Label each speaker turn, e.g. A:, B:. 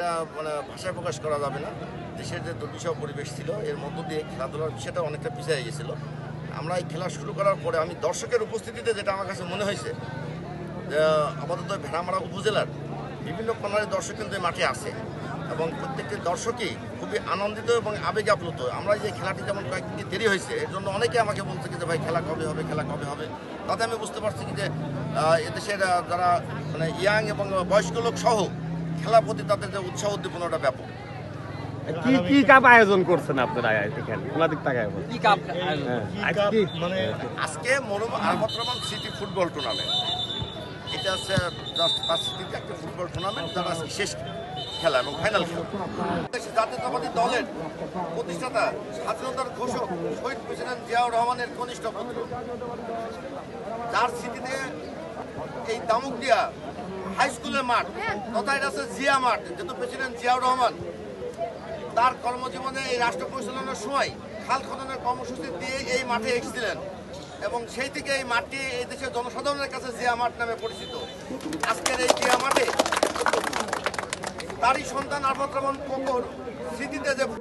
A: এটা মানে ভাষায় প্রকাশ করা যাবে না। দেশের যে দুর্বিষহ পরিবেশ ছিল এর মধ্য দিয়ে খেলাধুলার বিষয়টা অনেকটা পিছিয়ে গেছিলো। আমরা এই খেলা শুরু করার পরে আমি দর্শকের উপস্থিতিতে যেটা আমার কাছে মনে হয়েছে, আপাতত ভেড়ামারা উপজেলার বিভিন্ন কর্নারের দর্শক কিন্তু এই মাঠে আসে এবং প্রত্যেকটি দর্শকই খুবই আনন্দিত এবং আবেগে আপ্লুত। আমরা এই যে খেলাটি যেমন কয়েকদিন দেরি হয়েছে এর জন্য অনেকে আমাকে বলছে যে ভাই খেলা কবে হবে, খেলা কবে হবে। তাতে আমি বুঝতে পারছি কি যে এদেশের যারা মানে ইয়াং এবং বয়স্ক লোক সহ খেলার প্রতি তাদের যে উৎসাহ উদ্দীপনাটা ব্যাপক।
B: কি কাপ আয়োজন করছেন আপনারা এখানে? কোনাদিক টাকায়
C: কি কাপ
B: মানে
A: আজকে Ahmed Rahman city football tournament, এটা হচ্ছে জাস্ট সিটিতে একটা ফুটবল টুর্নামেন্ট, যারা আজকে শেষ খেলা এবং ফাইনাল খেলা। জাতীয়তাবাদী দলের প্রতিষ্ঠাতা স্বাধীনতার ঘোষক শহীদ প্রেসিডেন্ট জিয়াউর রহমানের কনিষ্ঠ পুত্র, যার স্মৃতিতে এই দামুকদিয়া হাই স্কুলের মাঠ তথা এটা হচ্ছে জিয়া মাঠ, যেহেতু প্রেসিডেন্ট জিয়াউর রহমান তার কর্মজীবনে এই রাষ্ট্র পরিচালনার সময় খাল খননের কর্মসূচি দিয়ে এই মাঠে এসেছিলেন এবং সেই থেকে এই মাঠটি এই দেশের জনসাধারণের কাছে জিয়া মাঠ নামে পরিচিত। আজকের এই জিয়া মাঠে তারই সন্তান আহমদ রহমান কোকর স্মৃতিতে যে